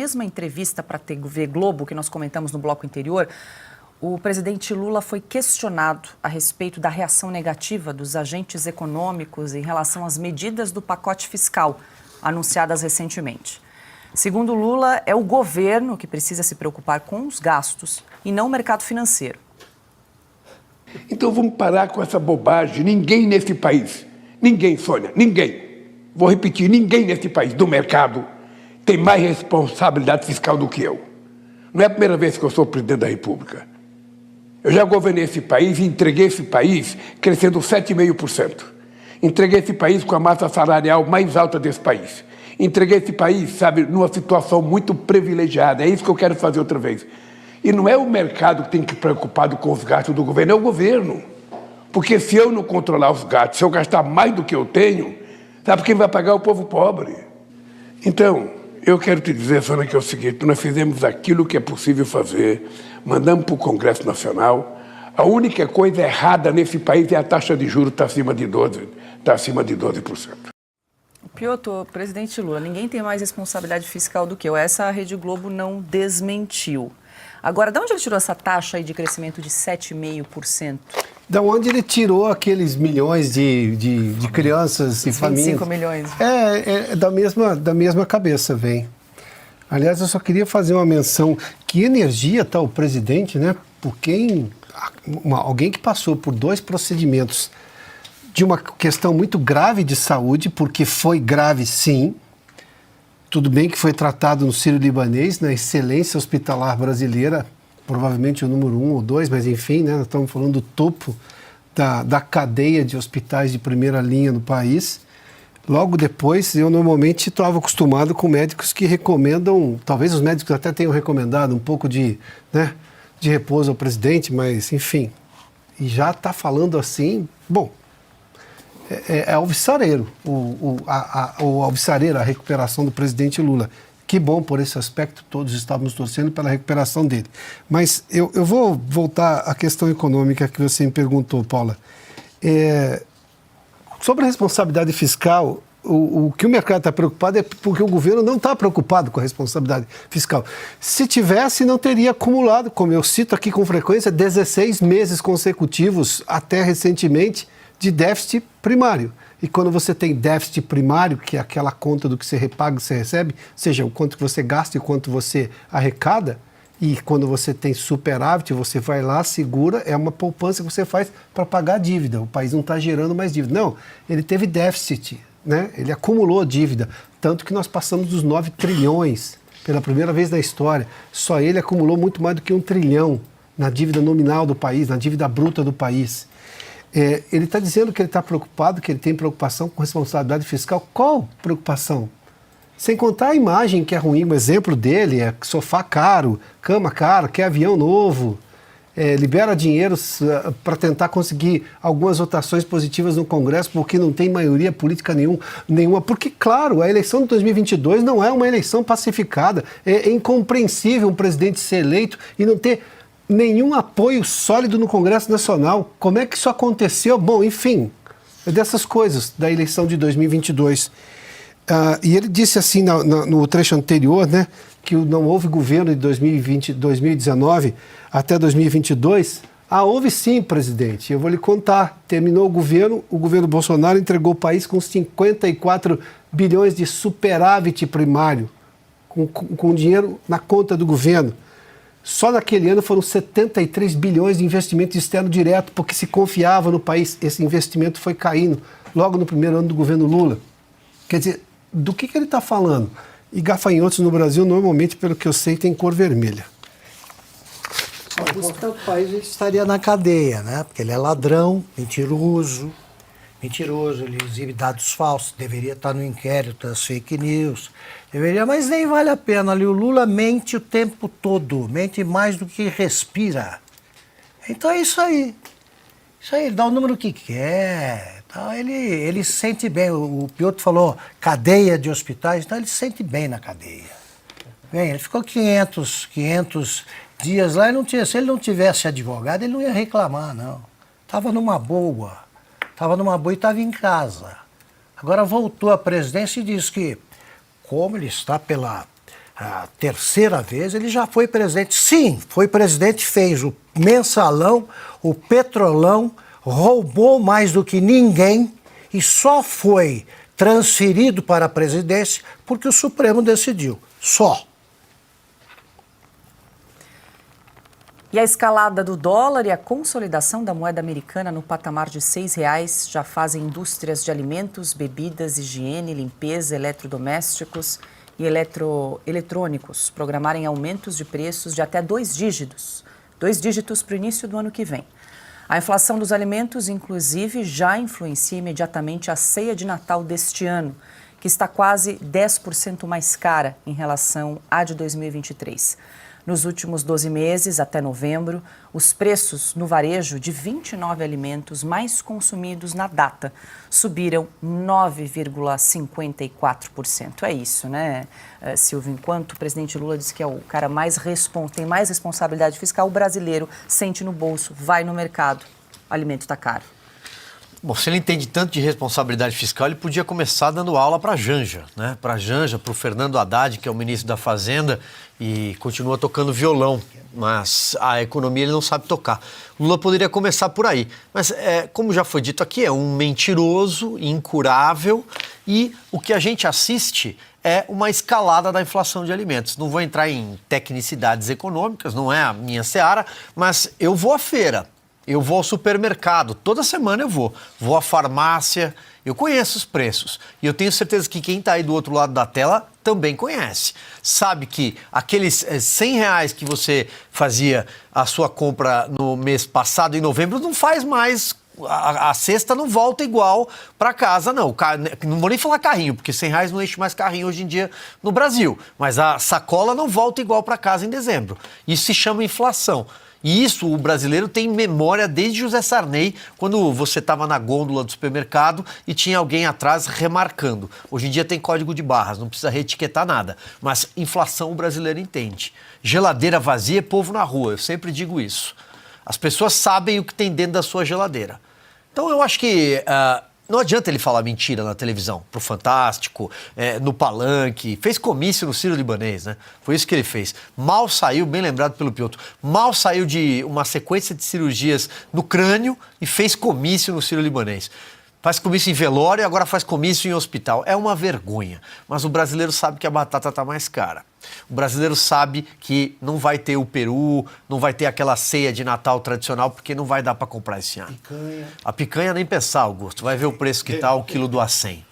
mesma entrevista para a TV Globo, que nós comentamos no bloco anterior, o presidente Lula foi questionado a respeito da reação negativa dos agentes econômicos em relação às medidas do pacote fiscal anunciadas recentemente. Segundo Lula, é o governo que precisa se preocupar com os gastos e não o mercado financeiro. Então vamos parar com essa bobagem. Ninguém nesse país, ninguém, Sônia, ninguém, vou repetir, ninguém nesse país do mercado tem mais responsabilidade fiscal do que eu. Não é a primeira vez que eu sou presidente da República. Eu já governei esse país e entreguei esse país crescendo 7,5%. Entreguei esse país com a massa salarial mais alta desse país. Entreguei esse país, sabe, numa situação muito privilegiada. É isso que eu quero fazer outra vez. E não é o mercado que tem que ir preocupado com os gastos do governo, é o governo. Porque se eu não controlar os gastos, se eu gastar mais do que eu tenho, sabe quem vai pagar? O povo pobre. Então, eu quero te dizer, Sônia, que é o seguinte, nós fizemos aquilo que é possível fazer, mandamos para o Congresso Nacional. A única coisa errada nesse país é a taxa de juros está acima de 12%. Piotr, presidente Lula, ninguém tem mais responsabilidade fiscal do que eu. Essa a Rede Globo não desmentiu. Agora, de onde ele tirou essa taxa aí de crescimento de 7,5%? Da onde ele tirou aqueles milhões de crianças e famílias? 25 milhões. É da mesma cabeça, vem. Aliás, eu só queria fazer uma menção. Que energia está o presidente, né? Por alguém que passou por 2 procedimentos de uma questão muito grave de saúde, porque foi grave, sim. Tudo bem que foi tratado no Sírio-Libanês, na excelência hospitalar brasileira, provavelmente o número 1 ou 2, mas enfim, né, nós estamos falando do topo da cadeia de hospitais de primeira linha no país. Logo depois, eu normalmente estava acostumado com médicos que recomendam, talvez os médicos até tenham recomendado um pouco de repouso ao presidente, mas enfim, e já está falando assim, bom, é alvissareiro, o alvissareiro, a recuperação do presidente Lula. Que bom por esse aspecto, todos estávamos torcendo pela recuperação dele. Mas eu vou voltar à questão econômica que você me perguntou, Paula. Sobre a responsabilidade fiscal, o que o mercado está preocupado é porque o governo não está preocupado com a responsabilidade fiscal. Se tivesse, não teria acumulado, como eu cito aqui com frequência, 16 meses consecutivos, até recentemente, de déficit primário. E quando você tem déficit primário, que é aquela conta do que você repaga e você recebe, seja o quanto que você gasta e o quanto você arrecada, e quando você tem superávit, você vai lá, segura, é uma poupança que você faz para pagar a dívida. O país não está gerando mais dívida. Não, ele teve déficit, né? Ele acumulou dívida, tanto que nós passamos dos 9 trilhões pela primeira vez na história. Só ele acumulou muito mais do que 1 trilhão na dívida nominal do país, na dívida bruta do país. Ele está dizendo que ele está preocupado, que ele tem preocupação com responsabilidade fiscal. Qual preocupação? Sem contar a imagem que é ruim, o exemplo dele é sofá caro, cama cara, quer avião novo, libera dinheiro para tentar conseguir algumas votações positivas no Congresso porque não tem maioria política nenhuma. Porque, claro, a eleição de 2022 não é uma eleição pacificada. É incompreensível um presidente ser eleito e não ter nenhum apoio sólido no Congresso Nacional. Como é que isso aconteceu? Bom, enfim, é dessas coisas da eleição de 2022. E ele disse assim no trecho anterior, né, que não houve governo de 2019 até 2022. Houve sim, presidente. Eu vou lhe contar. Terminou o governo Bolsonaro entregou o país com 54 bilhões de superávit primário, com dinheiro na conta do governo. Só naquele ano foram 73 bilhões de investimento externo direto, porque se confiava no país. Esse investimento foi caindo logo no primeiro ano do governo Lula. Quer dizer, do que ele está falando? E gafanhotos no Brasil, normalmente, pelo que eu sei, tem cor vermelha. Portanto, o país estaria na cadeia, né? Porque ele é ladrão, mentiroso, ele exibe dados falsos, deveria estar no inquérito das fake news, mas nem vale a pena ali. O Lula mente o tempo todo, mente mais do que respira. Então é isso aí. Ele dá o número que quer. Então ele se sente bem. O Piotr falou cadeia de hospitais, então ele se sente bem na cadeia. Bem, ele ficou 500 dias lá e não tinha. Se ele não tivesse advogado, ele não ia reclamar, não. Estava numa boa e estava em casa. Agora voltou à presidência e diz que, como ele está pela a terceira vez, ele já foi presidente. Sim, foi presidente, fez o mensalão, o petrolão, roubou mais do que ninguém e só foi transferido para a presidência porque o Supremo decidiu. Só. E a escalada do dólar e a consolidação da moeda americana no patamar de R$ 6 já fazem indústrias de alimentos, bebidas, higiene, limpeza, eletrodomésticos e eletrônicos programarem aumentos de preços de até 2 dígitos. 2 dígitos para o início do ano que vem. A inflação dos alimentos, inclusive, já influencia imediatamente a ceia de Natal deste ano, que está quase 10% mais cara em relação à de 2023. Nos últimos 12 meses, até novembro, os preços no varejo de 29 alimentos mais consumidos na data subiram 9,54%. É isso, né, Silvio? Enquanto o presidente Lula disse que é o cara tem mais responsabilidade fiscal, o brasileiro sente no bolso, vai no mercado, o alimento está caro. Bom, se ele entende tanto de responsabilidade fiscal, ele podia começar dando aula para a Janja, né? Para a Janja, para o Fernando Haddad, que é o ministro da Fazenda e continua tocando violão, mas a economia ele não sabe tocar. Lula poderia começar por aí, mas como já foi dito aqui, é um mentiroso, incurável e o que a gente assiste é uma escalada da inflação de alimentos. Não vou entrar em tecnicidades econômicas, não é a minha seara, mas eu vou à feira. Eu vou ao supermercado, toda semana eu vou à farmácia, eu conheço os preços. E eu tenho certeza que quem está aí do outro lado da tela também conhece. Sabe que aqueles R$100 que você fazia a sua compra no mês passado, em novembro, não faz mais. A cesta não volta igual para casa, não. Não vou nem falar carrinho, porque R$100 não enche mais carrinho hoje em dia no Brasil. Mas a sacola não volta igual para casa em dezembro. Isso se chama inflação. E isso o brasileiro tem memória desde José Sarney, quando você estava na gôndola do supermercado e tinha alguém atrás remarcando. Hoje em dia tem código de barras, não precisa reetiquetar nada. Mas inflação o brasileiro entende. Geladeira vazia é povo na rua, eu sempre digo isso. As pessoas sabem o que tem dentro da sua geladeira. Então eu acho que não adianta ele falar mentira na televisão, pro Fantástico, no Palanque, fez comício no Sírio-Libanês, né? Foi isso que ele fez. Mal saiu, bem lembrado pelo Piotr, mal saiu de uma sequência de cirurgias no crânio e fez comício no Sírio-Libanês. Faz comício em velório e agora faz comício em hospital. É uma vergonha, mas o brasileiro sabe que a batata está mais cara. O brasileiro sabe que não vai ter o peru, não vai ter aquela ceia de Natal tradicional, porque não vai dar para comprar esse ano. A picanha nem pensar, Augusto. Vai ver o preço que está o quilo do A100.